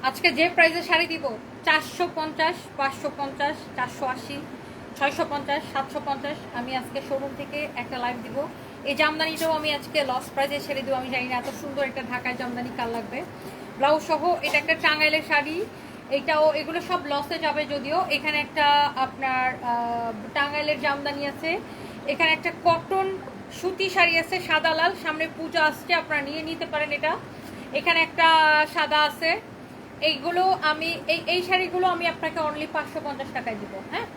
আজকে যে প্রাইসে শাড়ি দিব 450, 550, 480, 650, 750, আমি আজকে শোরুম থেকে একটা লাইভ দিব। এই জামদানিটাও আমি আজকে লস প্রাইসে ছেড়ে দেবো। আমি জানি না এত সুন্দর একটা ঢাকায় জামদানি কার লাগবে। ব্লাউজ সহ এটা একটা টাঙ্গাইলের শাড়ি, এইটাও এগুলো সব লসে যাবে যদিও। এখানে একটা আপনার টাঙ্গাইলের জামদানি আছে, এখানে একটা কটন সুতি শাড়ি আছে সাদা লাল, সামনে পূজা আসছে, আপনারা নিয়ে নিতে পারেন এটা। এখানে একটা সাদা আছে। এইগুলো আমি এই শাড়িগুলো আমি আপনাকে অনলি 550 টাকায় দিব। হ্যাঁ,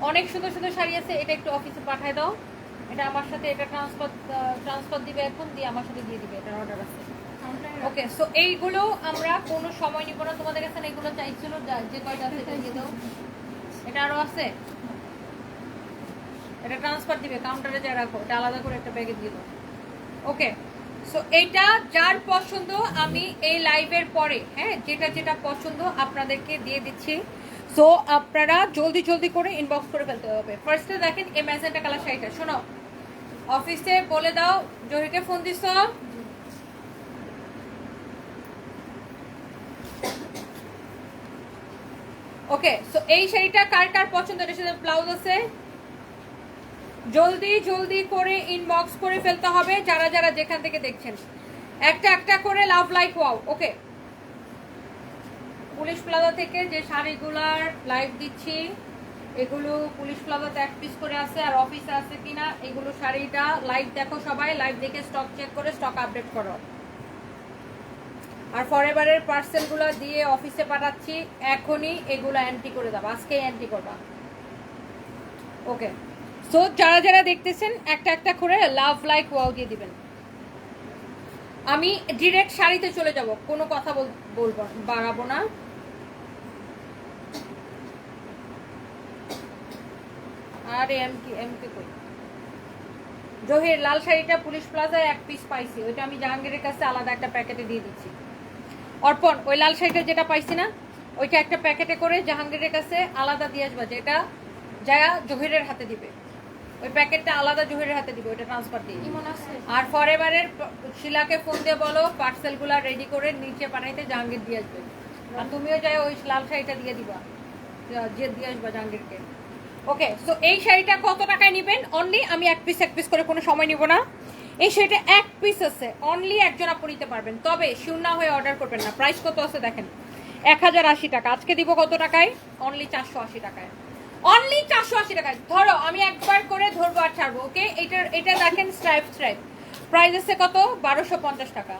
অনেক সুন্দর সুন্দর শাড়ি আছে। এটা একটু অফিসে পাঠায় দাও। এটা আমার সাথে এটা ট্রান্সফার দিবে, এখন দিয়ে আমার সাথে দিয়ে দিবে, এটার অর্ডার আছে। ওকে, সো এইগুলো আমরা কোনো সময় নিব না। তোমাদের কাছে এগুলো চাইছিল, যে কয়টা আছে এটা দিয়ে দাও। এটা আরো আছে, এটা ট্রান্সফার দিবে, কাউন্টারে যা রাখো, এটা আলাদা করে একটা ব্যাগে দিয়ে দাও। ওকে, সো এইটা যার পছন্দ আমি এই লাইভের পরে, হ্যাঁ, যেটা যেটা পছন্দ আপনাদেরকে দিয়ে দিচ্ছি। সো আপনারা জলদি জলদি করে ইনবক্স করে ফেলতে হবে। ফার্স্টে দেখেন এই ম্যাজেন্টা কালার শাড়িটা। শোনো, অফিসে বলে দাও জহিরকে ফোন দিছ। ওকে, সো এই শাড়িটা কার কার পছন্দ, এটার সাথে ব্লাউজ আছে। জলদি জলদি করে ইনবক্স করে ফেলতে হবে যারা যারা যেখান থেকে দেখছেন। একটা একটা করে লাভ লাইক ওয়াও। ওকে, পুলিশ প্লাজা থেকে যে শাড়িগুলার লাইভ দিচ্ছি, এগুলো পুলিশ প্লাজাতে এক পিস করে আছে, আর অফিসে আছে কিনা এগুলো শাড়িটা লাইভ দেখো সবাই। লাইভ দেখে স্টক চেক করে স্টক আপডেট করো। আর ফরএভারের পার্সেলগুলো দিয়ে অফিসে পাঠাচ্ছি, এখনই এগুলো এন্ট্রি করে দাও, আজকেই এন্ট্রি করবা। ওকে, সো যারা যারা দেখতেছেন একটা একটা করে লাভ লাইক ওয়াও দিয়ে দিবেন। আমি ডিরেক্ট শাড়িতে চলে যাব, কোনো কথা বলবো বাড়াবো না। আরে এমকে কই জহির, লাল শাড়িটা পুলিশ প্লাজায় এক পিস পাইছি, ওইটা আমি জাহাঙ্গীরের কাছে আলাদা একটা প্যাকেটে দিয়ে দিচ্ছি। অর্পণ, ওই লাল শাড়িটা যেটা পাইছি না, ওইটা একটা প্যাকেটে করে জাহাঙ্গীরের কাছে আলাদা দিয়ে আসবা, যেটা যায়া জহিরের হাতে দিবে। ওই প্যাকেটটা আলাদা জহিরের হাতে দিবে, ওইটা ট্রান্সফার দিয়ে। আর ফরএভারের শিলাকে ফোন দিয়ে বলো পার্সেলগুলো রেডি করে নিচে পাঠাইতে, জাহাঙ্গীর দিয়ে আসবে। আর তুমিও যাই ওই লাল শাড়িটা দিয়ে দিবা, যে দিয়ে আসবা জাহাঙ্গীরকে। ওকে, সো এই শাড়িটা কত টাকায় নেবেন? অনলি আমি এক পিস করে কোনো সময় নিব না। এই শাড়িটা এক পিস আছে, অনলি একজন আপু নিতে পারবেন, তবে শিওর না হয়ে অর্ডার করবেন না। প্রাইস কত আছে দেখেন, 1080 টাকা। আজকে দিব কত টাকায়? অনলি 480 টাকায়। অনলি 480 টাকায়। ধরো আমি একবার করে ধরবো আর ছাড়বো। ওকে, এটা দেখেন স্ট্রাইপ। প্রাইস আছে কত? 1250 টাকা।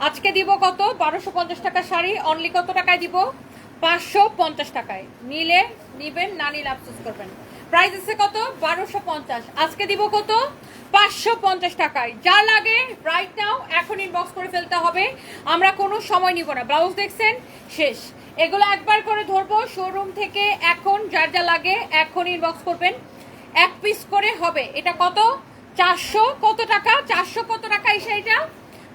আজকে দিব কত? 1250 টাকা শাড়ি অনলি কত টাকায় দিব? 550 টাকায়। নিলে নিবেন, না নিলে আফসোস করবেন। প্রাইস আছে কত? 1250। আজকে দিব কত? 550 টাকায়। যা লাগে রাইট নাও এখন ইনবক্স করে ফেলতে হবে, আমরা কোনো সময় নিব না। ব্লাউজ দেখছেন, শেষ। এগুলো একবার করে ধরবো শোরুম থেকে, এখন যার যা লাগে এখন ইনবক্স করবেন। এক পিস করে হবে। এটা কত? 400 কত টাকা? 400 কত টাকা এই শাড়িটা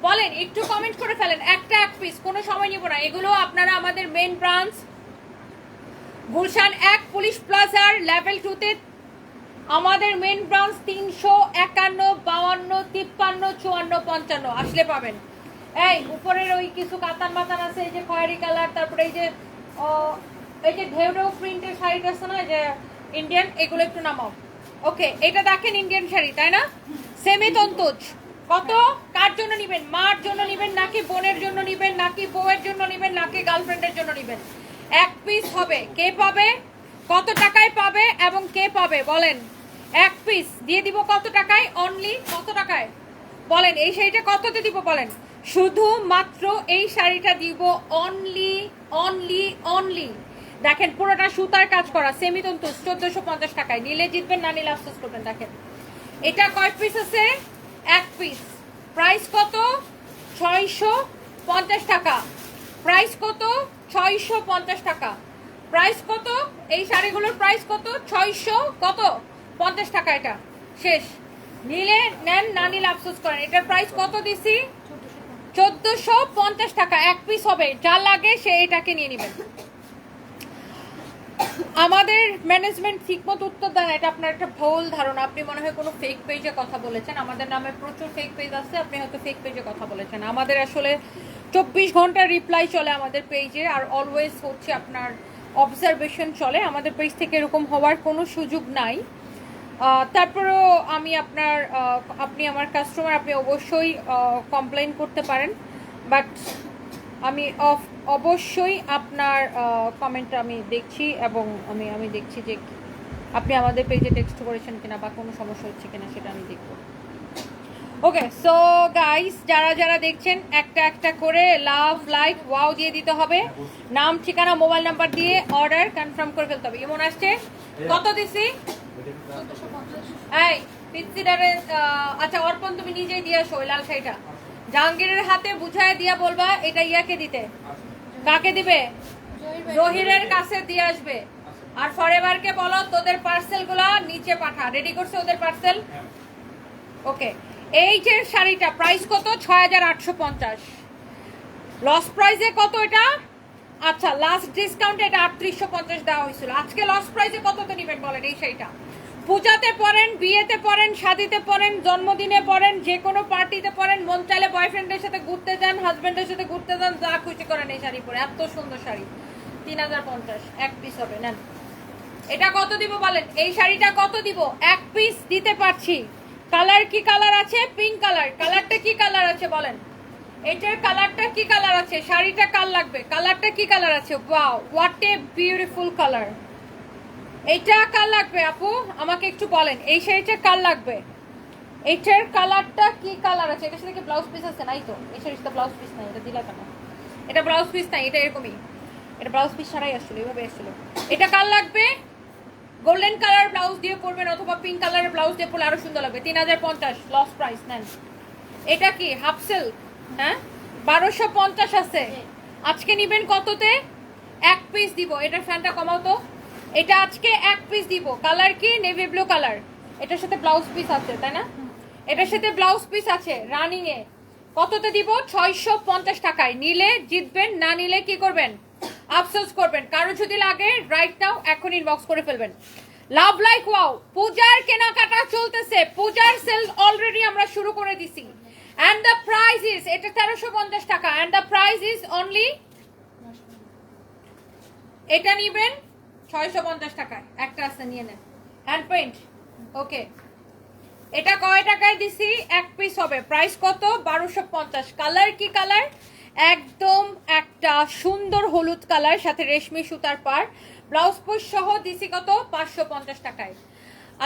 বলেন, একটু কমেন্ট করে ফেলেন। একটা এক পিস, কোনো সময় নিব না। এগুলো আপনারা আমাদের মেন ব্রাঞ্চ গুলশান 1 পুলিশ প্লাজার লেভেল 2-তে, আমাদের মেন ব্রাঞ্চ 351, 52, 53, 54, 55 আসলে পাবেন। এই উপরের ওই কিছু কাতান মাতান আছে, এই যে খয়েরি কালার, তারপরে এই যে ঢেউ ঢেউ প্রিন্টের শাড়িটা আছে না, যে ইন্ডিয়ান, এগুলো একটু নামাও। ওকে, এটা দেখেন ইন্ডিয়ান শাড়ি, তাই না? সেমি তন্তুজ। কত? কার জন্য নিবেন? মার জন্য নিবেন, নাকি বোনের জন্য নিবেন, নাকি বউয়ের জন্য নিবেন, নাকি গার্লফ্রেন্ডের জন্য নিবেন? এক পিস হবে। কে পাবে, কত টাকায় পাবে এবং কে পাবে বলেন? এক পিস দিয়ে দিব কত টাকায়? অনলি কত টাকায় বলেন? এই শাড়িটা কততে দিব বলেন? শুধুমাত্র এই শাড়িটা দিব অনলি অনলি অনলি, দেখেন পুরোটা সুতার কাজ করা, সেমি তন্তু, 1450 টাকায়। নিলে জিতবেন, না নিলে আফসোস করবেন। দেখেন এটা কয় পিস আছে? এক পিস। প্রাইস কত? 650 টাকা। প্রাইস কত? 650 টাকা। প্রাইস কত? এই শাড়িগুলোর প্রাইস কত? 600 কত 50 টাকা। এটা শেষ। নিলে নেন, না নিলে আফসোস করেন। এটার প্রাইস কত দিছি? 1450 টাকা। এক পিস হবে, যা লাগে সে এটাকে নিয়ে নেবেন। আমাদের ম্যানেজমেন্ট ঠিকমতো উত্তর দেয় না, এটা আপনার একটা ভুল ধারণা। আপনি মনে হয় কোনো ফেক পেজে কথা বলেছেন। আমাদের নামে প্রচুর ফেক পেজ আছে, আপনি হয়তো ফেক পেজে কথা বলেছেন। আমাদের আসলে 24 ঘন্টার রিপ্লাই চলে আমাদের পেজে, আর অলওয়েজ হচ্ছে আপনার অবজারভেশন চলে। আমাদের পেজ থেকে এরকম হওয়ার কোনো সুযোগ নাই। তারপরেও আমি আপনি আমার কাস্টমার, আপনি অবশ্যই কমপ্লেন করতে পারেন, বাট আমি অবশ্যই আপনার কমেন্টটা আমি দেখছি, এবং আমি দেখছি যে আপনি আমাদের পেজে টেক্সট করেছেন কিনা বা কোনো সমস্যা হচ্ছে কিনা সেটা আমি দেখব। ওকে, সো গাইস, যারা যারা দেখছেন একটা একটা করে লাভ, লাইক, ওয়াও দিয়ে দিতে হবে। নাম, ঠিকানা, মোবাইল নাম্বার দিয়ে অর্ডার কনফার্ম করে ফেলতে হবে। এমন আসছে কত দিছি? এই পিৎসিটারে, আচ্ছা অর্পণ তুমি নিজেই দিয়ে আসো ওই লাল শাড়িটা। জাহাঙ্গীরের হাতে বুঝায় দিয়া বলবা এটা ইয়াকে দিতে। কাকে দিবে? জহিরের কাছে দিয়ে আসবে। আর ফরএভারকে বলো তোদের পার্সেলগুলো নিচে পাঠা। রেডি করছে ওদের পার্সেল? ওকে, এই যে শাড়িটা প্রাইস কত? ৬,৮৫০। লস প্রাইসে কত এটা? আচ্ছা, লাস্ট ডিসকাউন্টে এটা ৩৮৫০ দেওয়া হয়েছিল। আজকে লস প্রাইসে কততে নেবেন বলেন এই শাড়িটা? পূজাতে পরেন, বিয়েতে পরেন, শাদিতে পরেন, জন্মদিনে পরেন, যে কোনো পার্টিতে পরেন, মন চাইলে বয়ফ্রেন্ডের সাথে ঘুরতে যান, হাজবেন্ডের সাথে ঘুরতে যান, যা খুশি করেন এই শাড়ি পরে। এত সুন্দর শাড়ি। ৩,০৫০ এক পিস হবে। নেন, এটা কত দিব বলেন? এই শাড়িটা কত দিব? এক পিস দিতে পারছি। কালার কি কালার আছে? Pink colour. কালারটা কি কালার আছে বলেন? এটার কালারটা কি কালার আছে? শাড়িটা কার লাগবে? কালারটা কি কালার আছে? Wow, what a beautiful colour. এইটা কার লাগবে আপু? আমাকে একটু বলেন, এই শাড়িটা কার লাগবে? এইটার কালারটা কি কালার আছে? এটার সাথে কি ব্লাউজ পিস আছে? নাই তো, এই শাড়িটা ব্লাউজ পিস নাই। এটা দিলা কেন? এটা ব্লাউজ পিস নাই, এটা এরকমই। এটা ব্লাউজ পিস ছাড়াই আসছিল, এভাবে আসছিল। এটা কার লাগবে? গোল্ডেন কালার ব্লাউজ দিয়ে পরবেন, অথবা পিঙ্ক কালারের ব্লাউজ দিয়ে পরলে আরো সুন্দর লাগবে। ৩,০৫০ লস প্রাইস। নেন, এটা কি হাফ সেল? হ্যাঁ, ১২৫০ আছে। আজকে নিবেন কততে? এক পিস দিব। এটার ফ্যানটা কমাও তো। এটা আজকে এক পিস দিব। কালার কি? Navy blue colour. এটার সাথে ব্লাউজ পিস আছে, তাই না? এটার সাথে ব্লাউজ পিস আছে রানিং এ। কততে দিব? ৬৫০ টাকায়। নিলে জিতবেন, না নিলে কি করবেন? আফসোস করবেন। কারো যদি লাগে রাইট নাও এখন ইনবক্স করে ফেলবেন। লাভ, লাইক, ওয়াও। পূজার কেনাকাটা চলতেছে, পূজার সেল অলরেডি আমরা শুরু করে দিছি। এন্ড দ্য প্রাইস ইজ, এটা ১৩৫০ টাকা, and the price is only, এটা নিবেন ৬৫০ টাকায়। একটা আছে, নিয়ে নেন। Hand paint. ওকে, এটা কয় টাকায় দিছি? এক পিস হবে। প্রাইস কত? ১২৫০। কালার কি কালার? একদম একটা সুন্দর হলুদ কালার, সাথে রেশমি সুতার পার। ব্লাউজ পিস সহ দিছি কত? ৫৫০ টাকায়।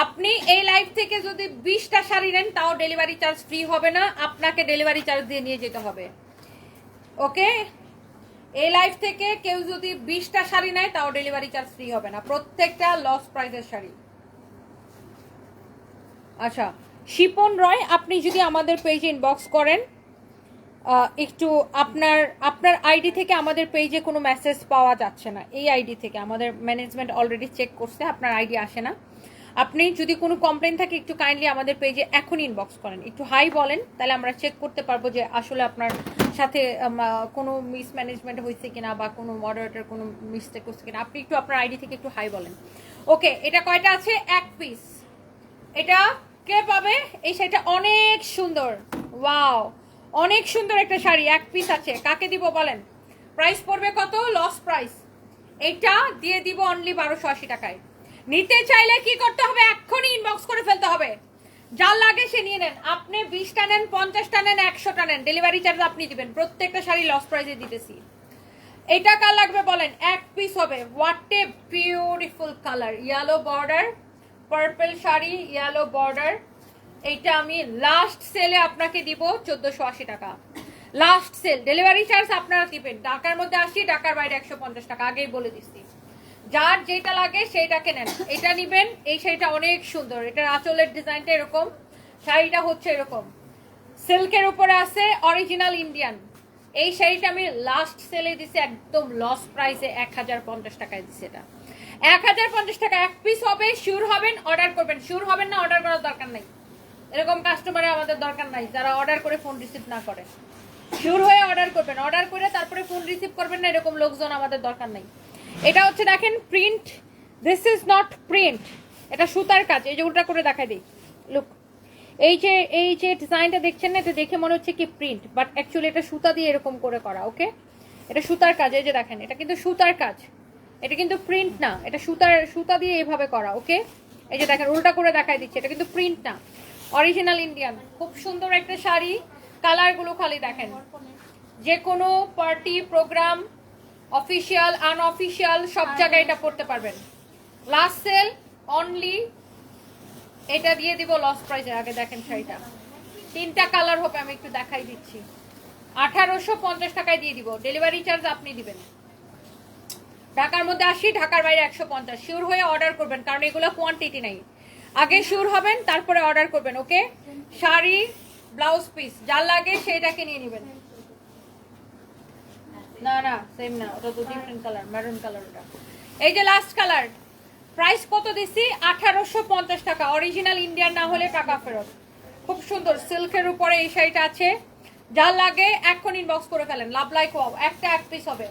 আপনি এই লাইভ থেকে যদি 20টা শাড়ি নেন তাও ডেলিভারি চার্জ ফ্রি হবে না, আপনাকে ডেলিভারি চার্জ দিয়ে নিয়ে যেতে হবে। ওকে, এই লাইভ থেকে কেউ যদি 20টা শাড়ি নেয় তাও ডেলিভারি চার্জ ফ্রি হবে না, প্রত্যেকটা লস প্রাইসের শাড়ি। আচ্ছা, শিপন রয়, আপনি যদি আমাদের পেজে ইনবক্স করেন, একটু আপনার আইডি থেকে আমাদের পেজে কোনো মেসেজ পাওয়া যাচ্ছে না। এই আইডি থেকে আমাদের ম্যানেজমেন্ট অলরেডি চেক করছে, আপনার আইডি আসে না। আপনি যদি কোনো কমপ্লেন থাকে একটু কাইন্ডলি আমাদের পেজে এখন ইনবক্স করেন, একটু হাই বলেন, তাহলে আমরা চেক করতে পারবো যে আসলে আপনার সাথে কোনো মিসম্যানেজমেন্ট হয়েছে কিনা বা কোনো মডারেটর কোনো মিস্টেক করছে কিনা। আপনি একটু আপনার আইডি থেকে একটু হাই বলেন। ওকে, এটা কয়টা আছে? এক পিস। এটা কে পাবে? এই শাড়িটা অনেক সুন্দর, ওয়াও, অনেক সুন্দর একটা শাড়ি। এক পিস আছে, কাকে দিব বলেন? প্রাইস পড়বে কত? Loss price. এইটা দিয়ে দিব অনলি ১২৮০ টাকায়। নিতে চাইলে কি করতে হবে? এক্ষুনি ইনবক্স করে ফেলতে হবে। যার লাগে সে নিয়ে নেন। আপনি 20টা নেন, 50টা নেন, 100টা নেন, ডেলিভারি চার্জ আপনি দিবেন। প্রত্যেকটা শাড়ি লস প্রাইসে দিতেছি। এটা কার লাগবে বলেন? এক পিস হবে। What a beautiful colour, yellow border, purple sari, yellow border. এইটা আমি লাস্ট সেলে আপনাকে দিব ১৪৮০ টাকা। লাস্ট সেল, ডেলিভারি চার্জ আপনারা দিবেন। ঢাকার মধ্যে ৮০, ঢাকার বাইরে ১৫০ টাকা, আগেই বলে দিচ্ছি। যার যেটা লাগে সেইটাকে নেন। এটা নিবেন। এই শাড়িটা অনেক সুন্দর, এটার আঁচলের ডিজাইনটা এরকম, শাড়িটা হচ্ছে এরকম, সিল্কের উপরে আছে, অরিজিনাল ইন্ডিয়ান। এই শাড়িটা আমি লাস্ট সেলে দিছি একদম লস প্রাইসে, ১০৫০ টাকায় দিছি। এটা ১০৫০ টাকা। এক পিস হবে। শিওর হবেন, অর্ডার করবেন। শিওর হবেন না, অর্ডার করার দরকার নাই। এরকম কাস্টমারে আমাদের দরকার নাই যারা অর্ডার করে ফোন রিসিভ না করে। শিওর হয়ে অর্ডার করবেন, অর্ডার করে তারপরে ফোন রিসিভ করবেন না, এরকম লোকজন আমাদের দরকার নাই। এটা হচ্ছে দেখেন print, this is not print, এটা সুতার কাজ। এই যে উল্টা করে দেখাই দিই, লুক, এই যে ডিজাইনটা দেখছেন না, এটা দেখে মনে হচ্ছে কি প্রিন্ট, বাট অ্যাকচুয়ালি এটা সুতা দিয়ে এরকম করে করা। ওকে, এটা সুতার কাজ। এই যে দেখেন, এটা কিন্তু সুতার কাজ, এটা কিন্তু প্রিন্ট না, এটা সুতা দিয়ে এইভাবে করা। ওকে, এই যে দেখেন উল্টা করে দেখাই দিচ্ছে, এটা কিন্তু প্রিন্ট না, অরিজিনাল ইন্ডিয়ান। খুব সুন্দর একটা শাড়ি, কালারগুলো খালি দেখেন। যে কোনো পার্টি প্রোগ্রাম, অফিসিয়াল আনঅফিসিয়াল সব জায়গায় এটা পড়তে পারবেন। লাস্ট সেল অনলি, এটা দিয়ে দিব লস প্রাইসে। আগে দেখেন শাড়িটা, 3টা কালার হবে, আমি একটু দেখাই দিচ্ছি। 1850 টাকায় দিয়ে দিব, ডেলিভারি চার্জ আপনি দিবেন। ঢাকার মধ্যে 80, ঢাকার বাইরে 150। শিওর হয়ে অর্ডার করবেন, কারণ এগুলো কোয়ান্টিটি নাই। আগে শিওর হবেন, তারপরে অর্ডার করবেন। ওকে, শাড়ি ব্লাউজ পিস যার লাগে সেইটাকে নিয়ে নেবেন। না না সেম না, ওটা তো ডিফারেন্ট কালার, মেরুন কালার ওটা। এই যে লাস্ট কালার, প্রাইস কত দিছি? 1850 টাকা। অরিজিনাল ইন্ডিয়ান না হলে টাকা ফেরত। খুব সুন্দর সিল্কের উপরে এই শাড়িটা আছে, যার লাগে এখন ইনবক্স করে ফেলেন। লাভ লাইক ওয়াও, একটা এক পিস হবে।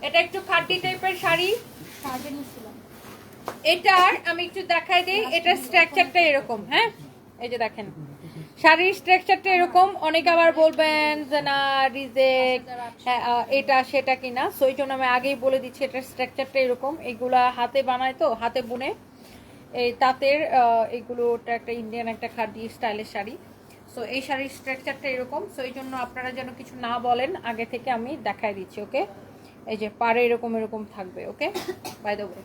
এটা একটু খাড্ডি টাইপের শাড়ি, এটার আমি একটু দেখাই দিই। এটার স্ট্রাকচারটা এরকম, হ্যাঁ এই যে দেখেন শাড়ির স্ট্রাকচারটা এরকম। অনেকে আবার বলবেন যে না রিজেক্ট, এটা সেটা কিনা, সো এই জন্য আমি আগেই বলে দিচ্ছি এটার স্ট্রাকচারটা এরকম। এগুলা হাতে বানায় তো, হাতে বুনে এই তাঁতের, এগুলো ওটা একটা ইন্ডিয়ান একটা খাড্ডি স্টাইলের শাড়ি। সো এই শাড়ির স্ট্রাকচারটা এরকম, সো এই জন্য আপনারা যেন কিছু না বলেন আগে থেকে আমি দেখাই দিচ্ছি। ওকে, এই যে পারে এরকম এরকম থাকবে। Okay, by the way,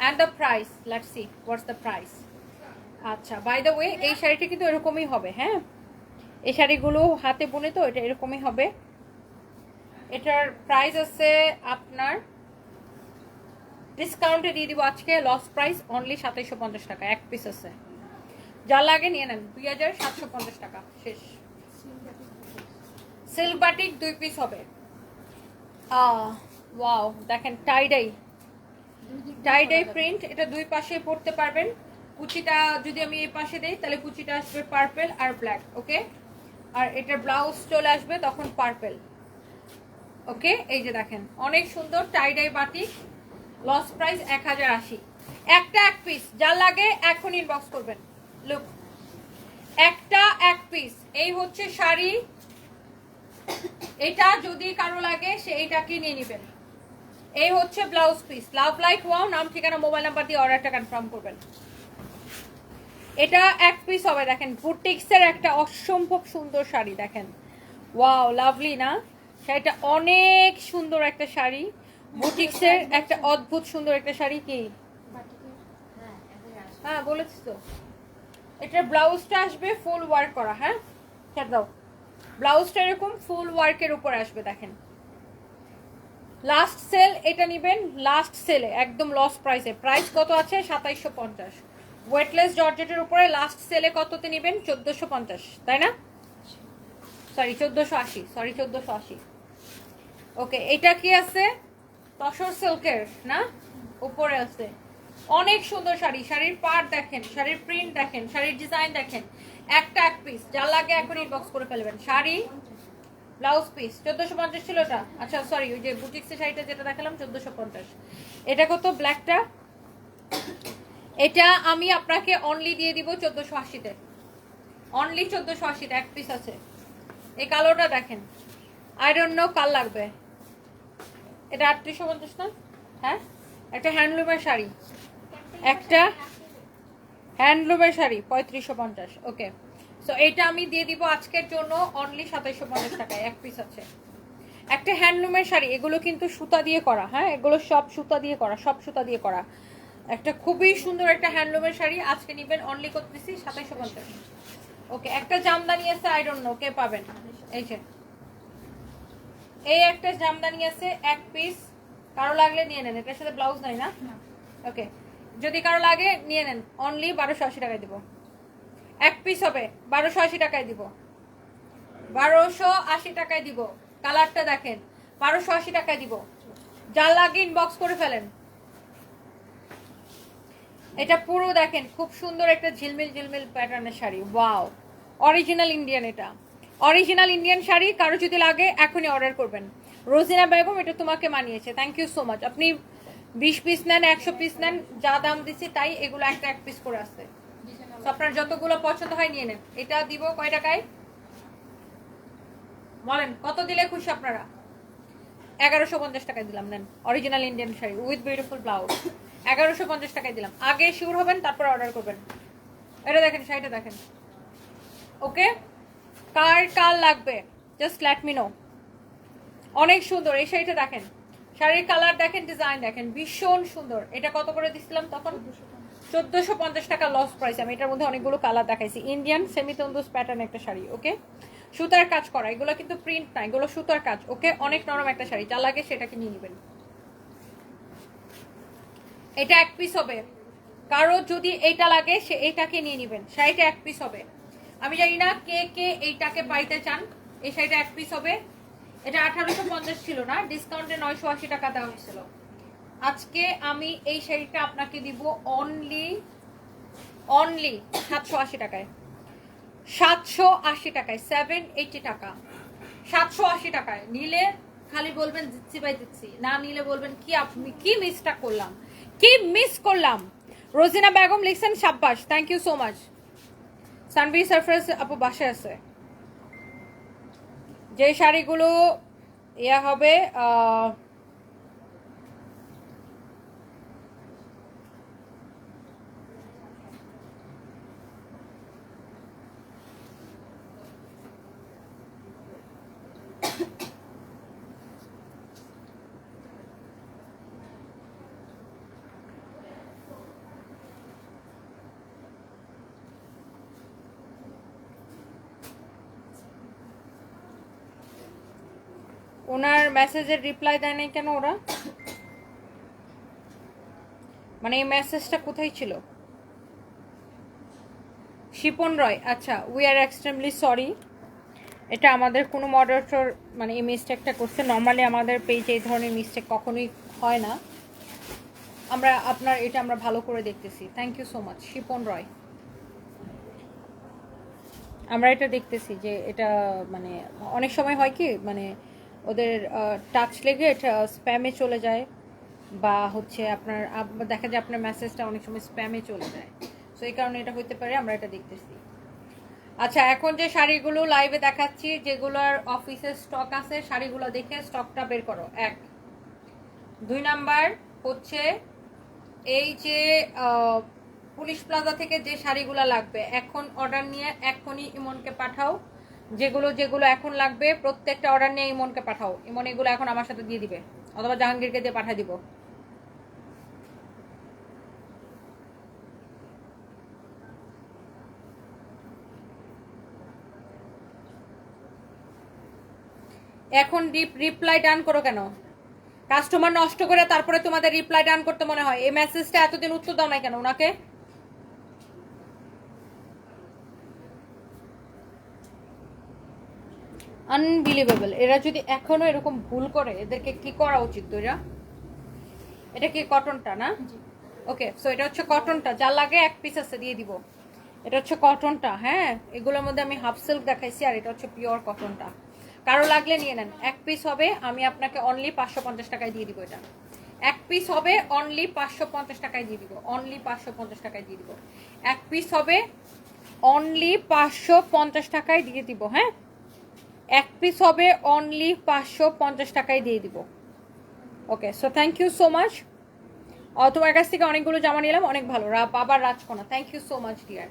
and the price, let's see what's the price. আচ্ছা, বাই দ্য ওয়ে এই শাড়িটা কিন্তু এরকমই হবে। হ্যাঁ, এই শাড়িগুলো হাতে বুনে তো, এটা এরকমই হবে। এটার প্রাইস আছে আপনার, ডিসকাউন্টে দিয়ে দিব আজকে, লস প্রাইস অনলি 2750 টাকা। এক পিস আছে, যা লাগে নিয়ে নেন। 2750 টাকা শেষ। সিল্ক বাটিক 2 পিস হবে। ওয়াও, দেখেন টাইডাই, টাইডাই প্রিন্ট। এটা দুই পাশে পরতে পারবেন। কুচিটা যদি আমি এই পাশে দেই তাহলে কুচিটা আসবে পার্পল আর ব্ল্যাক। ওকে, আর এটা ব্লাউজ চলে আসবে তখন পার্পল। ওকে, এই যে দেখেন অনেক সুন্দর টাইডাই বাটিক, লস প্রাইস 1080। একটা এক পিস, যা লাগে এখন ইনবক্স করবেন। লুক, একটা এক পিস। এই হচ্ছে শাড়ি, এটা যদি কারো লাগে সে এইটাকে নিয়ে নেবেন। এই হচ্ছে blouse piece. Love like wow, নাম ঠিকানা মোবাইল নাম্বার দিয়ে অর্ডারটা কনফার্ম করবেন। এটা এক পিস হবে। দেখেন বুটিক্সের একটা অসম্ভব সুন্দর শাড়ি, দেখেন ওয়াও লাভলি না? শাড়িটা অনেক সুন্দর একটা শাড়ি, বুটিক্সের একটা অদ্ভুত সুন্দর একটা শাড়ি। কি হ্যাঁ বলেছি তো, এটার ব্লাউজটা আসবে ফুল ওয়ার্ক করা। হ্যাঁ ছেড়ে দাও, ব্লাউজটা এরকম ফুল ওয়ার্কের উপর আসবে। দেখেন লাস্ট সেল, এটা নেবেন লাস্ট সেলে একদম লস প্রাইসে। প্রাইস কত আছে? 2750। ওয়েটলেস জর্জেটের উপরে লাস্ট সেলে কততে নেবেন? 1450, তাই না? Sorry 1480, sorry 1480। ওকে, এটা কি আছে? তসর সিল্কের না, উপরে আছে। অনেক সুন্দর শাড়ি, শাড়ির পাড় দেখেন, শাড়ির প্রিন্ট দেখেন, শাড়ির ডিজাইন দেখেন। একটা এক পিস, যা লাগে এখন ইনবক্স করে ফেলবেন। শাড়ি ব্লাউজ পিস 1450 ছিল এটা। আচ্ছা সরি, ওই যে বুটিক্সের শাড়িটা যেটা দেখালাম 1450। এটা কত ব্ল্যাকটা? এটা আমি আপনাকে অনলি দিয়ে দিব 1480-তে, অনলি 1480-তে এক পিস আছে। এই কালোটা দেখেন, আই ডোন্ট নো কাল লাগবে। এটা 3850 না? হ্যাঁ, একটা হ্যান্ডলুমের শাড়ি, একটা হ্যান্ডলুমের শাড়ি 3550। ওকে, সো এইটা আমি দিয়ে দিব আজকের জন্য অনলি 2750 টাকায়। এক পিস আছে, একটা হ্যান্ডলুমের শাড়ি। এগুলো কিন্তু সুতা দিয়ে করা। হ্যাঁ, এগুলো সব সুতা দিয়ে করা, সব সুতা দিয়ে করা। একটা খুবই সুন্দর একটা হ্যান্ডলুমের শাড়ি আজকে নেবেন, অনলি করতেছি 2750। ওকে, একটা জামদানি আছে, আই ডোন্ট নো কে পাবেন। এই যে এই একটা জামদানি আছে এক পিস, কারো লাগলে নিয়ে নেন। এটার সাথে ব্লাউজ নাই না? ওকে, যদি কারো লাগে নিয়ে নেন, অনলি 1280 টাকায় দিব। এক পিস হবে 1280 টাকায় দিব, 1280 টাকায় দিব। কালারটা দেখেন, 1280 টাকায় দিব। যা লাগে ইনবক্স করে ফেলেন। এটা পুরো দেখেন খুব সুন্দর একটা ঝিলমিল ঝিলমিল প্যাটার্নের শাড়ি। Wow, original Indian. এটা অরিজিনাল ইন্ডিয়ান শাড়ি, কারো যদি লাগে এখনই অর্ডার করবেন। রোজিনা বেগম, এটা তোমাকে মানিয়েছে, থ্যাংক ইউ সো মাচ। আপনি 20 পিস নেন, 100 পিস নেন, যা দাম দিছি তাই, এগুলো একটা এক পিস করে আছে। আপনার যতগুলো পছন্দ হয় নিয়ে নেন। এটা দিব কয় টাকায় বলেন, কত দিলে খুশি আপনারা? 1150 টাকায় দিলাম, নেন। Original Indian sari with beautiful blouse, 1150 টাকায় দিলাম। আগে শিওর হবেন, তারপর অর্ডার করবেন। এটা দেখেন, শাড়িটা দেখেন। ওকে, কার কার লাগবে জাস্ট লেট মি নো। অনেক সুন্দর এই শাড়িটা দেখেন, শাড়ির কালার দেখেন, ডিজাইন দেখেন, ভীষণ সুন্দর। এটা কত করে দিছিলাম তখন? 1450 টাকা লস প্রাইস। আমি এটার মধ্যে অনেকগুলো কালার দেখাইছি। ইন্ডিয়ান সেমি তন্দুস প্যাটার্ন একটা শাড়ি। ওকে, সুতার কাজ করা, এগুলো কিন্তু প্রিন্ট না, এগুলো সুতার কাজ। ওকে, অনেক নরম একটা শাড়ি, যা লাগে সেটাকে নিয়ে নেবেন। এটা এক পিস হবে, কারো যদি এইটা লাগে সে এইটাকে নিয়ে নেবেন। শাড়িটা এক পিস হবে। আমি জানি না কে কে এইটাকে পাইতে চান। এই শাড়িটা এক পিস হবে। এটা 1850 ছিল না, ডিসকাউন্টে 980 টাকা দেওয়া হয়েছিল। আজকে আমি এই শাড়িটা আপনাকে দিব অনলি 780 টাকায়। 780 টাকায়, 780 টাকা, 780 টাকায় নিলে খালি বলবেন দিচ্ছি ভাই দিচ্ছি, না নিলে বলবেন কি আপনি কি মিসটা করলাম, কি মিস করলাম। রোজিনা বেগম লিখছেন সাব্বাস, thank you so much. Sanvi Sarfaraz আপু বাসায় আছে। যে শাড়িগুলো ইয়া হবে ওনার মেসেজের রিপ্লাই দেয় নাই কেন ওরা? মানে এই মেসেজটা কোথায় ছিল? শিপন রয়, আচ্ছা, উই আর এক্সট্রিমলি সরি। এটা আমাদের কোনো মডারেটর মানে এই মিস্টেকটা করছে। নর্মালি আমাদের পেজে এই ধরনের মিস্টেক কখনোই হয় না। আমরা ভালো করে দেখতেছি। Thank you so much Shipon Roy. আমরা এটা দেখতেছি যে এটা মানে অনেক সময় হয় কি মানে ওদের টাচ লেগে এটা স্প্যামে চলে যায়, বা হচ্ছে আপনার দেখা যায় আপনার মেসেজটা অনেক সময় স্প্যামে চলে যায়। সো এই কারণে এটা হতে পারে, আমরা এটা দেখতেছি। আচ্ছা, এখন যে শাড়িগুলো লাইভে দেখাচ্ছি যেগুলোর অফিসে স্টক আছে, শাড়িগুলো দেখে স্টকটা বের করো। 1 2 নাম্বার হচ্ছে এই যে পুলিশ প্লাজা থেকে যে শাড়িগুলো লাগবে এখন অর্ডার নিয়ে এখনই ইমনকে পাঠাও। যেগুলো যেগুলো এখন লাগবে প্রত্যেকটা অর্ডার নিয়ে ইমনকে পাঠাও। ইমন এগুলো এখন আমার সাথে দিয়ে দিবে, অথবা জাহাঙ্গীরকে দিয়ে পাঠিয়ে দিব। এখন রিপ্লাই ডান করো কেন? কাস্টমার নষ্ট করে তারপরে তোমাদের রিপ্লাই ডান করতে মনে হয়? এই মেসেজটা এতদিন উত্তর দাও না কেন ওনাকে? আনবিলিভেবল। এরা যদি এখনো এরকম ভুল করে, এদেরকে কি করা উচিত? এরা এটা কি কটনটা না? ওকে, সো এটা হচ্ছে কটনটা, যা লাগে এক পিস আছে দিয়ে দিব। এটা হচ্ছে কটনটা। হ্যাঁ, এগুলোর মধ্যে আমি হাফ সিল্ক দেখাইছি, আর এটা হচ্ছে পিওর কটনটা। কারো লাগলে নিয়ে নেন। এক পিস হবে, আমি আপনাকে অনলি 550 টাকায় দিয়ে দিব। এটা এক পিস হবে অনলি 550 টাকায় দিয়ে দিব। অনলি 550 টাকায় দিয়ে দিব। এক পিস হবে অনলি 550 টাকায় দিয়ে দিব। হ্যাঁ, এক পিস হবে অনলি 550 টাকায় দিয়ে দিব। Okay, so thank you so much. তোমার কাছ থেকে অনেকগুলো জামা নিলাম, অনেক ভালো। বাবার রাজকোনা, thank you so much dear.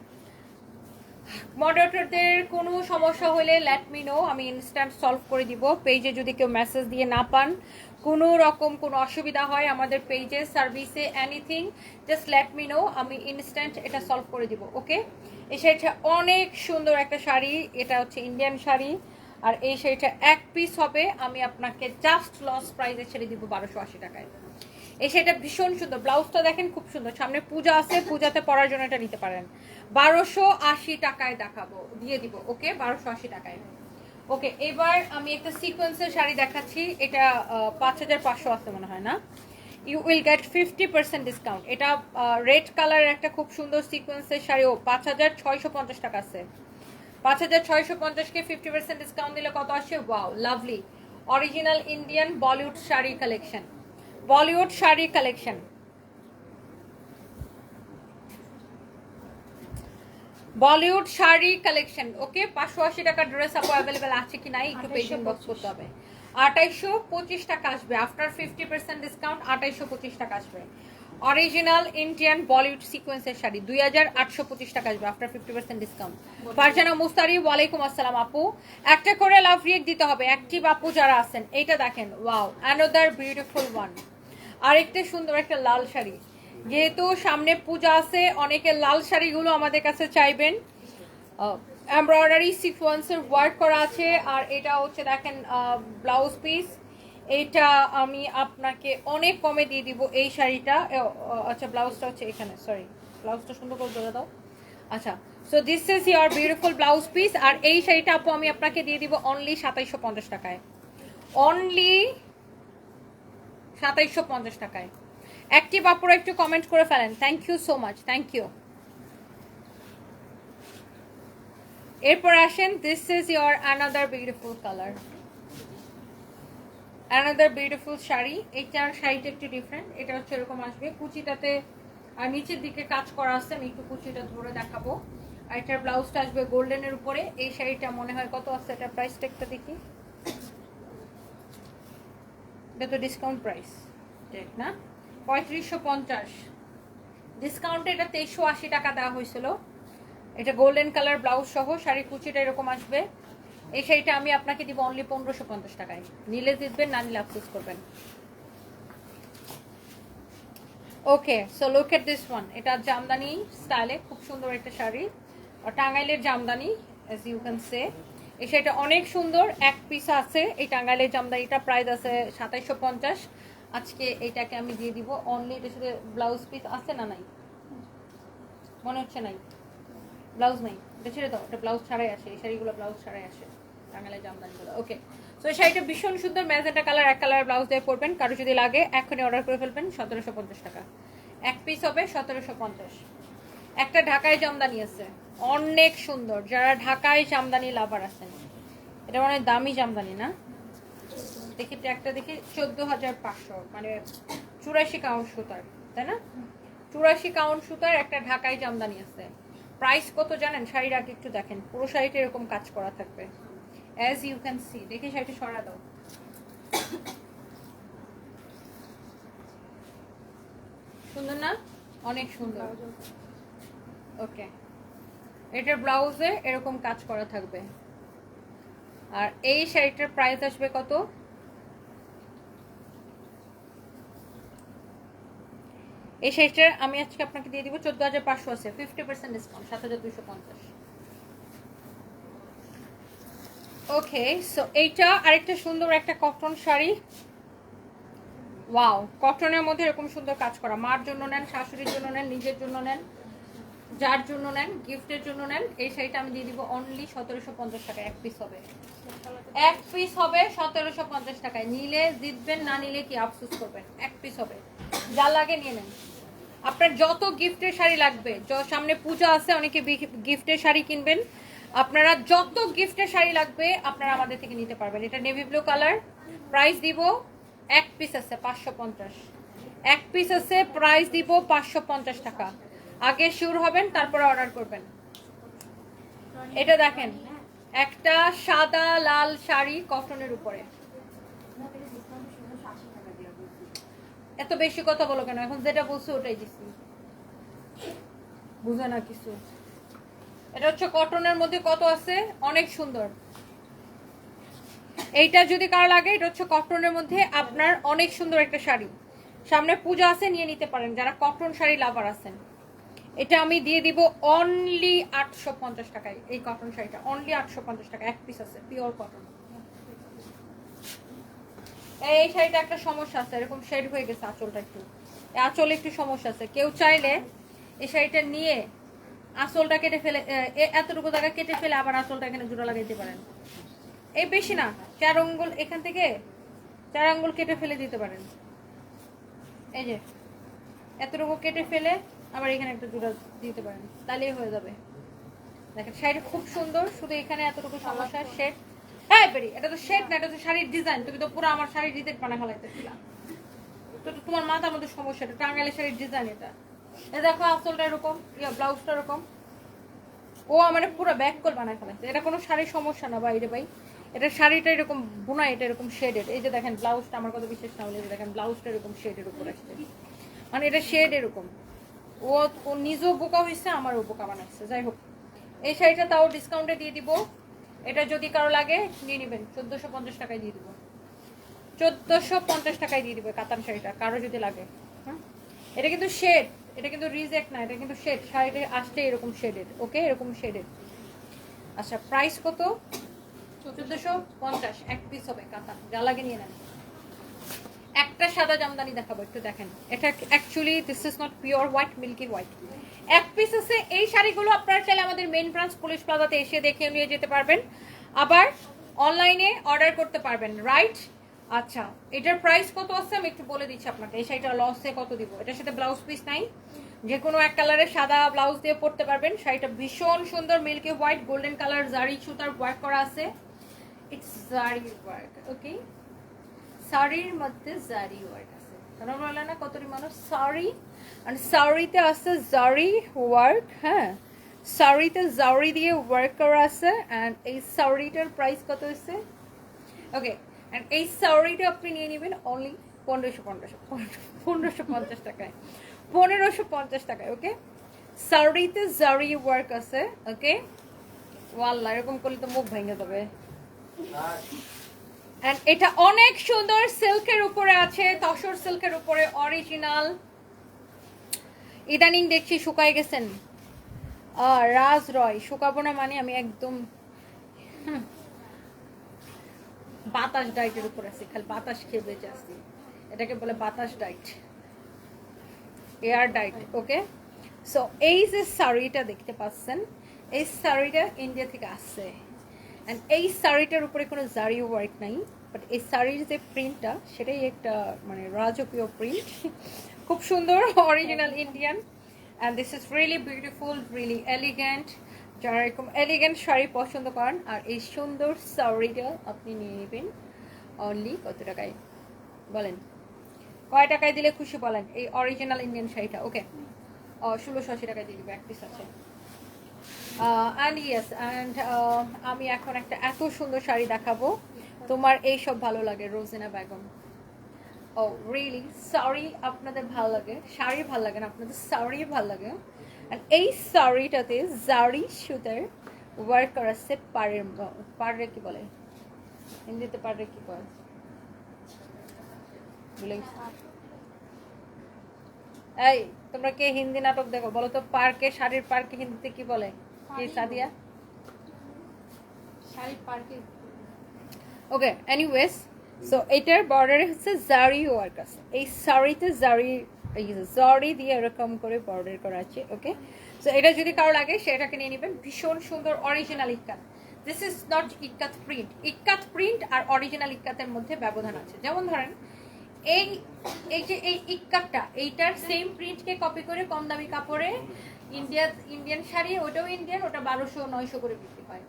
মডারেটরদের কোনো সমস্যা হলে লেট মি নো, আমি ইনস্ট্যান্ট সলভ করে দিব। পেজে যদি কেউ মেসেজ দিয়ে না পান, কোনো রকম কোনো অসুবিধা হয় আমাদের পেজে সার্ভিসে anything, just let me know, আমি ইনস্ট্যান্ট এটা সলভ করে দিব। ওকে, এই শাড়িটা অনেক সুন্দর একটা শাড়ি, এটা হচ্ছে ইন্ডিয়ান শাড়ি, আর এই শাড়িটা এক পিস হবে। আমি আপনাকে জাস্ট লস প্রাইসে ছেড়ে দিব 1280 টাকায়। এই শাড়িটা ভীষণ সুন্দর, ব্লাউজটা দেখেন খুব সুন্দর। সামনে পূজা আছে, পূজাতে পরার জন্য এটা নিতে পারেন। 1280 টাকায় দেখাবো, দিয়ে দিব। ওকে, 1280 টাকায়। ওকে, এবার আমি একটা সিকোয়েন্সের শাড়ি দেখাচ্ছি। এটা 5500 আছে মনে হয় না? You will get 50% discount. এটা রেড কালারের একটা খুব সুন্দর সিকোয়েন্সের শাড়ি। ও 5650 টাকা আছে। 5650কে 50% ডিসকাউন্ট দিলে কত আসে? Wow, lovely original Indian Bollywood sari collection. Bollywood sari collection, Bollywood sari collection. Okay, 580 টাকা ড্রেস আপু অ্যাভেলেবেল আছে কি নাই একটু পেজেন্ট বক্স করতে হবে। 2825 টাকা আসবে আফটার 50% ডিসকাউন্ট। 2825 টাকা আসবে অরিজিনাল ইন্ডিয়ান বলিউড সিকোয়েন্সের শাড়ি। 2825 টাকা আসবে আফটার 50% ডিসকাউন্ট। ফারজানা মুস্তারি, ওয়ালাইকুম আসসালাম আপু। একটা করে লাভ রিয়েক্ট দিতে হবে অ্যাক্টিভ আপু যারা আছেন। এইটা দেখেন, ওয়াও, অ্যানাদার বিউটিফুল ওয়ান। আরেকটা সুন্দর একটা লাল শাড়ি। যেহেতু সামনে পূজা আছে, অনেকে লাল শাড়িগুলো আমাদের কাছে চাইবেন। এমব্রয়ডারি সিকোয়েন্সের ওয়ার্ক করা আছে। আর এটা হচ্ছে দেখেন ব্লাউজ পিস। এইটা আমি আপনাকে অনেক কমে দিয়ে দিব এই শাড়িটা। আচ্ছা, ব্লাউজটা হচ্ছে এখানে, সরি, ব্লাউজটা সুন্দর করে ধরে দাও। আচ্ছা, so this is your beautiful blouse piece. আর এই শাড়িটা আপু আমি আপনাকে দিয়ে দিব অনলি 2750 টাকায়, অনলি 2750 টাকায়। অ্যাক্টিভ আপুরা একটু কমেন্ট করে ফেলেন। Thank you so much, thank you. এরপর আসেন, this is your another beautiful colour, another beautiful sari. এইটার শাড়িটা একটু ডিফারেন্ট। এটা হচ্ছে এরকম আসবে, কুচিটাতে আর নিচের দিকে কাজ করা আছে। আমি একটু কুচিটা ধরে দেখাবো। আর এটার ব্লাউজটা আসবে গোল্ডেনের উপরে। এই শাড়িটা মনে হয় কত আছে, এটা প্রাইসটা একটা দেখি। এটা তো ডিসকাউন্ট প্রাইস, ঠিক না? 3550 ডিসকাউন্টে এটা 2380 টাকা দেওয়া হয়েছিল। এটা গোল্ডেন কালার ব্লাউজ সহ, শাড়ি কুচিটা এরকম আসবে। এই শাড়িটা আমি আপনাকে দিব অনলি 1550 টাকায়। নিলে জিতবেন, না নিলে আফসোস করবেন। Okay, so look at this one. এটা জামদানি স্টাইলে খুব সুন্দর একটা শাড়ি, টাঙ্গাইলের jamdani, as you can say. এই শাড়িটা অনেক সুন্দর, এক পিস আছে। এই টাঙ্গাইলের জামদানিটা প্রাইস আছে 2750। আজকে এইটাকে আমি দিয়ে দিব অনলি, এটার সাথে ব্লাউজ পিস আছে না নাই মনে হচ্ছে, নাই, ব্লাউজ নাই, এটা ছেড়ে দাও, এটা ব্লাউজ ছাড়াই আসে। এই শাড়িগুলো ব্লাউজ ছাড়াই আসে, টাঙ্গাইলের জামদানিগুলো। ওকে, সো এই শাড়িটা ভীষণ সুন্দর, ম্যাজেন্টা কালার, এক কালার ব্লাউজ দিয়ে পরবেন। কারো যদি লাগে এখনই অর্ডার করে ফেলবেন। 1750 টাকা এক পিস হবে, 1750। একটা ঢাকায় জামদানি আছে, অনেক সুন্দর। যারা ঢাকায় জামদানি লাভার আছেন, এটা অনেক দামি জামদানি না? দেখি একটা দেখি, 14,500, মানে 84 কাউন্ট সুতার, তাই না? 84 কাউন্ট সুতার একটা ঢাকায় জামদানি আছে। প্রাইস কত জানেন? শাড়ির আগে একটু দেখেন, পুরো শাড়িটা এরকম কাজ করা থাকবে, অ্যাজ ইউ ক্যান সি। দেখি শাড়িটা সরা দাও। সুন্দর না? অনেক সুন্দর। ওকে, এটার ব্লাউজে এরকম কাজ করা থাকবে। আর এই শাড়িটার প্রাইস আসবে কত? এই শাড়িটার আমি আজকে আপনাকে দিয়ে দিব 14,500 আছে, 50% ডিসকাউন্ট, 7,250। ওকে, সো এইটা আরেকটা সুন্দর একটা কটন শাড়ি। ওয়াও, কটনের মধ্যে এরকম সুন্দর কাজ করা। মার জন্য নেন, শাশুড়ির জন্য নেন, নিজের জন্য নেন, যার জন্য নেন, গিফটের জন্য নেন। এই শাড়িটা আমি দিয়ে দিব অনলি 1750 টাকা। এক পিস হবে, এক পিস হবে 1750 টাকায়। নিলে জিতবেন, না নিলে কি আফসোস করবেন। এক পিস হবে, যা লাগে নিয়ে নেন। আপনার যত গিফটের শাড়ি লাগবে, সামনে পূজা আছে, অনেকে গিফটের শাড়ি কিনবেন, আপনারা যত গিফটের শাড়ি লাগবে আপনারা আমাদের থেকে নিতে পারবেন। এটা নেভি ব্লু কালার, প্রাইস দিব, এক পিস আছে 550, এক পিস আছে, প্রাইস দিব 550 টাকা। আগে শিওর হবেন, তারপরে অর্ডার করবেন। এটা দেখেন, একটা সাদা লাল শাড়ি কটনের উপরে। এত বেশি কথা বলো কেন? এখন যেটা বলছো ওটাই দিচ্ছি, বুঝে না কিছু। এটা হচ্ছে কটনের মধ্যে, কত আছে, অনেক সুন্দর। এইটা যদি কার লাগে, এটা হচ্ছে কটনের মধ্যে আপনার অনেক সুন্দর একটা শাড়ি। সামনে পূজা আছে, নিয়ে নিতে পারেন যারা কটন শাড়ি লাভার আছেন। এটা আমি দিয়ে দিব অনলি 850 টাকায়। এই কটন শাড়িটা অনলি 850 টাকা, এক পিস আছে, পিওর কটন। এই শাড়িটা একটা সমস্যা আছে, এরকম শেড হয়ে গেছে আঁচলটা, একটু আঁচলে একটু সমস্যা আছে। কেউ চাইলে এই শাড়িটা নিয়ে আঁচলটা কেটে ফেলে, এতটুকু জায়গা কেটে ফেলে আবার আঁচলটা এখানে জোড়া লাগাইতে পারেন। এই বেশি না, 4 আঙ্গুল, এখান থেকে 4 আঙ্গুল কেটে ফেলে দিতে পারেন। এই যে এতটুকু কেটে ফেলে আবার এখানে একটা জোড়া দিতে পারেন, তাহলেই হয়ে যাবে। দেখেন শাড়িটা খুব সুন্দর, শুধু এখানে এতটুকু সমস্যা। শেড, হ্যাঁ বেরি, এটা তো শেড না, এটা তো শাড়ির ডিজাইন। তুমি তো পুরো আমার শাড়ির ডিজাইন বানা ফেলাইতেছিলা। তো তোমার মাথার মধ্যে সমস্যা, এটা টাঙ্গাইলের শাড়ির ডিজাইন। এটা দেখো আসলটা এরকম, ব্লাউজটা এরকম। ও আমার পুরো ব্যাক কল বানায় ফেলাইছে। এটা কোনো শাড়ির সমস্যা না ভাই রে ভাই, এটা শাড়িটা এরকম বোনা, এটা এরকম শেডেড। এই যে দেখেন ব্লাউজটা, আমার কথা বিশেষ না হলে দেখেন ব্লাউজটা এরকম শেডের উপর আসছে, মানে এটা শেড এরকম। ও ও নিজেও বোকা হয়েছে, আমারও বোকা বানাইছে। যাই হোক, এই শাড়িটা তাও ডিসকাউন্টে দিয়ে দিব। এটা যদি কারো লাগে নিয়ে নেবেন, 1450 টাকায় দিয়ে দিব, 1450 টাকায় দিয়ে দিবে কাতান শাড়িটা, কারো যদি লাগে। হ্যাঁ, এটা কিন্তু শেড, এটা কিন্তু রিজেক্ট না, এটা কিন্তু শেড। শাড়িটা আসছে এরকম শেডের, ওকে, এরকম শেডের। আচ্ছা, প্রাইস কত? 1450, এক পিস হবে কাতান, যা লাগে নিয়ে নেন। একটা সাদা জামদানি দেখাবো, একটু দেখেন। এটা actually this is not pure white, milky white. এক পিস আছে। এই শাড়িগুলো আপনারা চাইলে আমাদের মেইন ব্রাঞ্চ পুলিশ প্লাজাতে এসে দেখে নিয়ে যেতে পারবেন, আবার অনলাইনে অর্ডার করতে পারবেন, রাইট? আচ্ছা, এটার প্রাইস কত আছে আমি একটু বলে দিচ্ছি আপনাকে। এই শাড়িটা লসে কত দিব? এটার সাথে ব্লাউজ পিস নাই, যে কোনো এক কালারের সাদা ব্লাউজ দিয়ে পরতে পারবেন। শাড়িটা ভীষণ সুন্দর, মিল্কি হোয়াইট, গোল্ডেন কালার জারি সুতার ওয়ার্ক করা আছে। ইটস জারি ওয়ার্ক, ওকে, শাড়ির মধ্যে জারি ওয়ার্ক আছে। কারণ বলে না কতটি মানুষ শাড়ি, আর শাড়িতে আছে জারি ওয়ার্ক। হ্যাঁ, শাড়িতে জারি দিয়ে ওয়ার্ক করা আছে। অ্যান্ড এই শাড়িটার প্রাইস কত হচ্ছে? ওকে, অ্যান্ড এই শাড়িটা আপনি নিয়ে নেবেন অনলি 1550 টাকায়, 1550 টাকায়। ওকে, শাড়িতে জারি ওয়ার্ক আছে। ওকে, ওয়াল্লাহ, এরকম করলে তো মুখ ভেঙে যাবে। এন্ড এটা অনেক সুন্দর, সিল্কের উপরে আছে, তসর সিল্কের উপরে, অরিজিনাল। ইদানিং দেখছি শুকাই গেছেন। রাজ রয়, শুকাবো না মানে আমি একদম বাতাস ডাইটের উপর আছি, খালি বাতাস খেয়ে বেঁচে আছি। এটাকে বলে বাতাস ডাইট, এয়ার ডাইট। ওকে, সো এই যে শাড়িটা দেখতে পাচ্ছেন, এই শাড়িটা ইন্ডিয়া থেকে আসছে। অ্যান্ড এই শাড়িটার উপরে কোনো জারি ওয়ার্ক নাই, বাট এই শাড়ির যে প্রিন্টটা সেটাই একটা মানে রাজকীয় প্রিন্ট, খুব সুন্দর, original Indian. And this is really beautiful, really elegant. যারা এরকম এলিগেন্ট শাড়ি পছন্দ করেন, আর এই সুন্দর শাড়িটা আপনি নিয়ে নেবেন অনলি কত টাকায় বলেন? কয় টাকায় দিলে খুশি বলেন এই অরিজিনাল ইন্ডিয়ান শাড়িটা? ওকে, 1680 টাকায় দিয়ে দিবে, এক পিস আছে। অ্যান্ড ইয়েস, অ্যান্ড আমি এখন একটা এত সুন্দর শাড়ি দেখাবো, তোমার এইসব ভালো লাগে রোজিনা বেগম। ও রিয়েলি, শাড়ি আপনাদের ভালো লাগে, শাড়ি ভালো লাগে না আপনাদের, শাড়ি ভালো লাগে। আর এই শাড়িটাতে জারি সুতার ওয়ার্ক করা আছে, পাড়ে কি বলে হিন্দিতে, পাড়ে কি বলে বলে? এই তোমরা কে হিন্দি নাটক দেখো বলো তো? পার্কে, শাড়ির পার্কে হিন্দিতে কি বলে? কি সাদিয়া? শাড়ির পার্কে। ওকে, এনিওয়েজ, সো এটার বর্ডারে হচ্ছে জারি ওয়ার্ক আছে। এই শাড়িতে জারি দিয়ে এরকম করে বর্ডার করা আছে। ওকে, সো এটা যদি কারো লাগে সেটাকে নিয়ে নেবেন। ভীষণ সুন্দর original ikat. This is not ikat print. Ikat print আর অরিজিনাল ইক্কাতের মধ্যে ব্যবধান আছে। যেমন ধরেন এই যে এই ইক্কাতটা, এইটার সেম প্রিন্টকে কপি করে কম দামি কাপড়ে ইন্ডিয়ান শাড়ি, ওটাও ইন্ডিয়ান, ওটা 1200-900 করে বিক্রি হয়।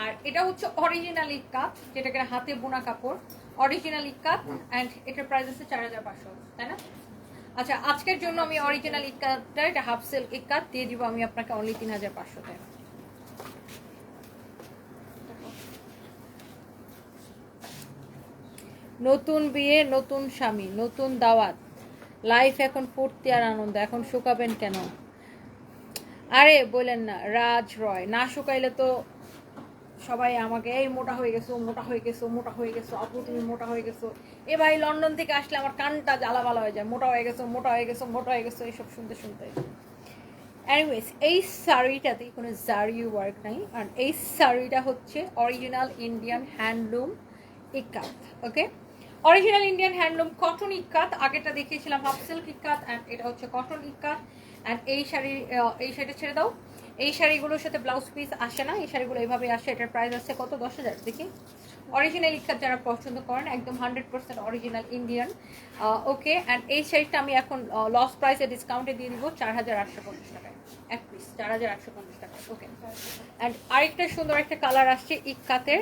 আর এটা হচ্ছে অরিজিনাল ইক্কাত, যেটাকে হাতে বোনা কাপড়, অরিজিনাল ইক্কাত। অ্যান্ড এটার প্রাইস আছে 4500, তাই না? আচ্ছা, আজকের জন্য আমি অরিজিনাল ইক্কাতটা, এটা হাফ সিল্ক ইক্কাত দিয়ে দিব আমি আপনাকে অনলি 3500 টাকা। নতুন বিয়ে, নতুন স্বামী, নতুন দাওয়াত, লাইফ এখন ফুর্তি আর আনন্দ, এখন শুকাবেন কেন? আরে বলেন না রাজ রয়, না শুকাইলে তো সবাই আমাকে এই মোটা হয়ে গেছো, মোটা হয়ে গেছো, মোটা হয়ে গেছো, আপু তুমি মোটা হয়ে গেছো। এ ভাই, লন্ডন থেকে আসলে আমার কানটা জ্বালাবালা হয়ে যায়, মোটা হয়ে গেছো, মোটা হয়ে গেছো, মোটা হয়ে গেছো, এইসব শুনতে শুনতে। এনিওয়েজ, এই শাড়িটাতে কোনো জারি ওয়ার্ক নাই, আর এই শাড়িটা হচ্ছে original Indian handloom ikat. Okay, original Indian handloom cotton ikat. আগেটা দেখিয়েছিলাম হাফ সিল্ক ইক্কাত, অ্যান্ড এটা হচ্ছে কটন ইক্কাত। অ্যান্ড এই শাড়িটা ছেড়ে দাও। এই শাড়িগুলোর সাথে ব্লাউজ পিস আসে না, এই শাড়িগুলো এইভাবে আসে। এটার প্রাইস আছে কত? 10,000। দেখি অরিজিনাল ইক্কাত যারা পছন্দ করেন, একদম 100% অরিজিনাল ইন্ডিয়ান। ওকে, অ্যান্ড এই শাড়িটা আমি এখন লস প্রাইসে ডিসকাউন্টে দিয়ে দিব 4,850 টাকায় এক পিস, 4,850 টাকায়। ওকে, অ্যান্ড আরেকটা সুন্দর একটা কালার আসছে ইক্কাতের,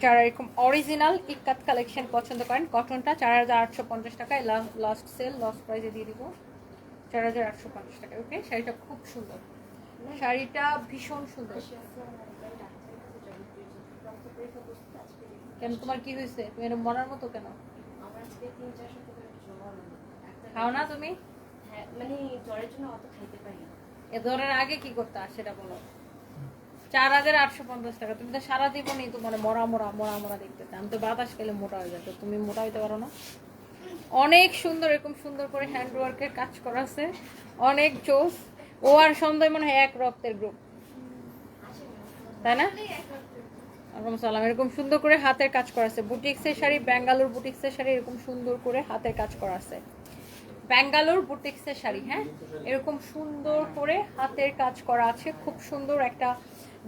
যারা এরকম অরিজিনাল ইক্কাত কালেকশন পছন্দ করেন, কটনটা 4,850 টাকায় লাস্ট সেল লস প্রাইসে দিয়ে দিব 4,850 টাকায়। ওকে, শাড়িটা খুব সুন্দর, শাড়িটা ভীষণ সুন্দর। কেন, তোমার কি হয়েছে? তুমি এরকম মনার মতো কেন? খাও না তুমি? মানে জ্বরের জন্য অত খাইতে পারি না। এ ধরনের আগে কি করতে সেটা বলো। 4,850 টাকা, তুমি তো সারা জীবনই তো মানে মরা মরা মরা মরা দেখতে। আমি তো বাতাস খেলে মোটা হয়ে যেত, তুমি মোটা হইতে পারো না। অনেক সুন্দর, এরকম সুন্দর করে হ্যান্ড ওয়ার্কের কাজ করা আছে, অনেক জোস। ও আর সন্ধ্যা মনে হয় এক রক্তের গ্রুপ, তাই না? সালাম। এরকম সুন্দর করে হাতের কাজ করা আছে, বুটিক্সের শাড়ি, ব্যাঙ্গালোর বুটিক্সের শাড়ি, এরকম সুন্দর করে হাতের কাজ করা আছে। ব্যাঙ্গালোর বুটিক্সের শাড়ি, হ্যাঁ, এরকম সুন্দর করে হাতের কাজ করা আছে, খুব সুন্দর একটা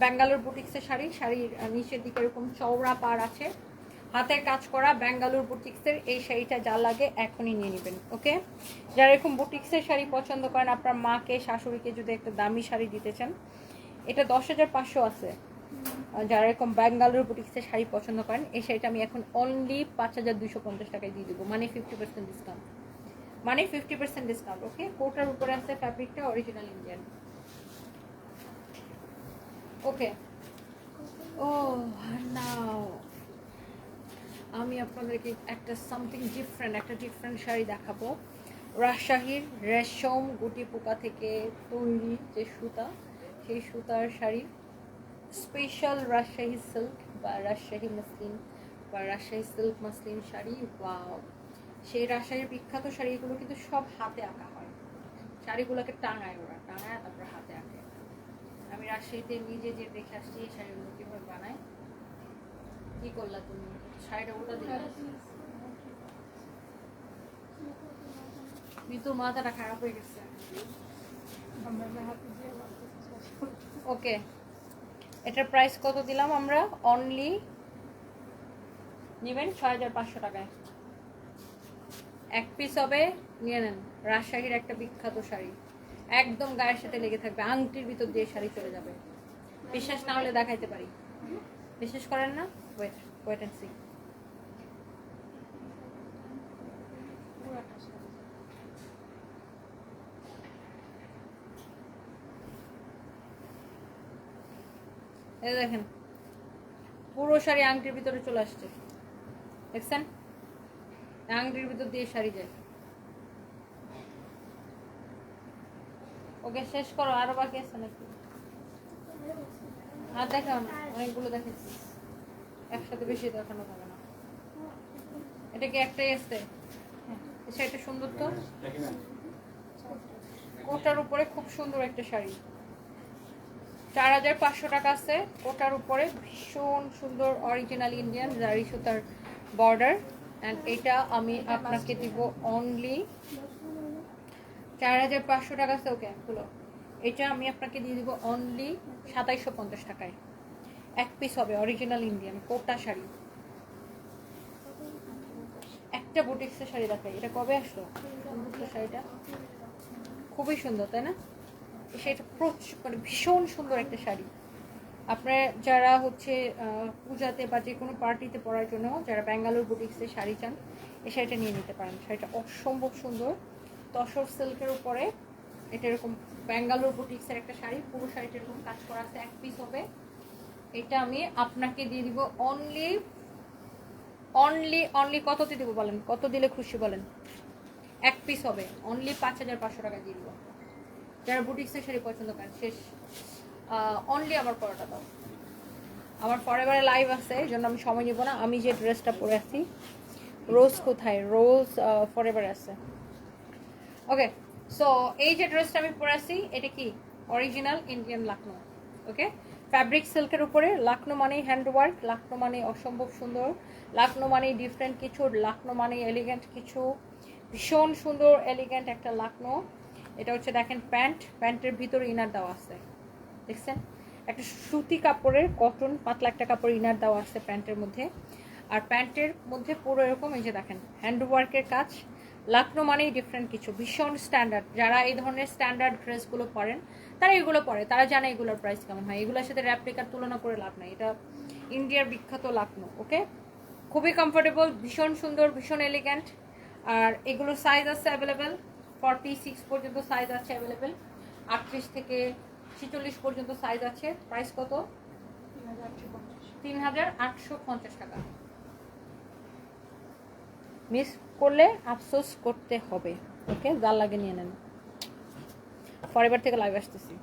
ব্যাঙ্গালোর বুটিক্সের শাড়ি। শাড়ির নিচের দিকে এরকম চওড়া পার আছে, হাতের কাজ করা ব্যাঙ্গালোর বুটিক্সের এই শাড়িটা যা লাগে এখনই নিয়ে নেবেন। ওকে, যারা এরকম বুটিক্সের শাড়ি পছন্দ করেন, আপনার মাকে শাশুড়িকে যদি একটা দামি শাড়ি দিতে চান, এটা 10,500 আছে। যারা এরকম ব্যাঙ্গালোর বুটিক্সের শাড়ি পছন্দ করেন, এই শাড়িটা আমি এখন অনলি 5,250 টাকায় দিয়ে দেবো, মানে 50% ডিসকাউন্ট, মানে 50% ডিসকাউন্ট। ওকে, কোটার উপরে আছে ফ্যাব্রিকটা অরিজিনাল ইন্ডিয়ান। ওকে, ও নাও আমি আপনাদেরকে একটা সামথিং ডিফারেন্ট, একটা ডিফারেন্ট শাড়ি দেখাবো। রাজশাহীর রেশম গুটি পোকা থেকে তৈরি যে সুতা, সেই সুতার শাড়ি, স্পেশাল রাজশাহী সিল্ক বা রাজশাহী মসলিন বা Rajshahi silk muslin sari. Wow, সেই রাজশাহীর বিখ্যাত শাড়িগুলো কিন্তু সব হাতে আঁকা হয়, শাড়িগুলোকে টাঙায়, ওরা টাঙায় তারপর হাতে আঁকে। আমি রাজশাহীতে নিজে যে দেখে আসছি এই শাড়িগুলো কীভাবে বানায়। কি করলা তুমি? শাড়িটা উল্টা দিলে, মিতুর মাথাটা খারাপ হয়ে গেছে। ওকে, এটার প্রাইস কত দিলাম আমরা? অনলি নেবেন 6,500 টাকায়, এক পিস হবে, নিয়ে নেন। রাজশাহীর একটা বিখ্যাত শাড়ি, একদম গায়ের সাথে লেগে থাকবে, আংটির ভিতর দিয়ে শাড়ি চলে যাবে। বিশ্বাস না হলে দেখাইতে পারি। বিশ্বাস করেন না? Wait wait and see. এই দেখেন, পুরো শাড়ি আংটির ভিতরে চলে আসছে, দেখছেন? আংটির ভিতর দিয়ে শাড়ি যায়। ওকে, শেষ করো, আরো বাকি আছে নাকি? আর দেখাও না, অনেকগুলো দেখেছি, একসাথে বেশি দেখানো যাবে না। এটা কি একটাই আছে? সেটা সুন্দর তো, কোটার উপরে খুব সুন্দর একটা শাড়ি, 4,500 টাকা আছে কোটার উপরে, ভীষণ সুন্দর অরিজিনাল ইন্ডিয়ান জারি সুতার বর্ডার। অ্যান্ড এটা আমি আপনাকে দিব অনলি 4,500 টাকা আছে। ওকে, হলো, এটা আমি আপনাকে দিয়ে দিব অনলি 2,750 টাকায়, এক পিস হবে, অরিজিনাল ইন্ডিয়ান কোটা শাড়ি। একটা বুটিক্সের শাড়ি দেখাই, এটা কবে আসলো সুন্দর শাড়িটা, খুবই সুন্দর তাই না? সেটা মানে ভীষণ সুন্দর একটা শাড়ি। আপনারা যারা হচ্ছে পূজাতে বা যে কোনো পার্টিতে পরার জন্য যারা ব্যাঙ্গালোর বুটিক্সের শাড়ি চান, এই শাড়িটা নিয়ে নিতে পারেন। শাড়িটা অসম্ভব সুন্দর, তসর সিল্কের উপরে, এটা এরকম ব্যাঙ্গালোর বুটিক্সের একটা শাড়ি, পুরো শাড়িটা এরকম কাজ করা আছে, এক পিস হবে। এটা আমি আপনাকে দিয়ে দিব অনলি অনলি অনলি কততে দিব বলেন, কত দিলে খুশি বলেন? এক পিস হবে, অনলি 5,500 টাকা দিয়ে দিব। যারা বুটিক্সের শাড়ি পছন্দ করেন, শেষ। অনলি আমার পরাটা দাও, আমার পরেবারে লাইভ আছে, এই জন্য আমি সময় নিব না। আমি যে ড্রেসটা পরে আছি, রোজ কোথায়? রোজ ফরএভারে আছে। ওকে, সো এই যে ড্রেসটা আমি পরে আছি, এটা কি অরিজিনাল ইন্ডিয়ান লাকনো। ওকে, ফ্যাব্রিক সিল্কের উপরে, লাকনো মানেই হ্যান্ডওয়ার্ক, লাকনো মানে অসম্ভব সুন্দর, লাকনো মানেই ডিফারেন্ট কিছু, লাকনো মানে এলিগেন্ট কিছু, ভীষণ সুন্দর এলিগেন্ট একটা লাকনো। এটা হচ্ছে দেখেন প্যান্ট, প্যান্টের ভিতরে ইনার দেওয়া আছে, দেখছেন একটা সুতি কাপড়ের কটন পাতলা একটা কাপড় ইনার দেওয়া আছে প্যান্টের মধ্যে। আর প্যান্টের মধ্যে পুরো এরকম এই যে দেখেন হ্যান্ডওয়ার্কের কাজ। লাকনো মানেই ডিফারেন্ট কিছু, ভীষণ স্ট্যান্ডার্ড। যারা এই ধরনের স্ট্যান্ডার্ড ড্রেসগুলো পরেন তারা এগুলো পরে, তারা জানে এগুলোর প্রাইস কেমন হয়। এগুলোর সাথে র্যাপ্লিকার তুলনা করে লাভ নাই, এটা ইন্ডিয়ার বিখ্যাত লাকনো। ওকে, খুবই কমফোর্টেবল, ভীষণ সুন্দর, ভীষণ এলিগ্যান্ট। আর এগুলোর সাইজ আছে অ্যাভেলেবেল, 46 পর্যন্ত সাইজ আছে অ্যাভেলেবেল, 38 থেকে 46 পর্যন্ত সাইজ আছে। প্রাইস কত? 3850 টাকা। মিস করলে আফসোস করতে হবে। ওকে, জাল লাগে নিয়ে নেন। ফরএভার থেকে লাইভ আসতেছি।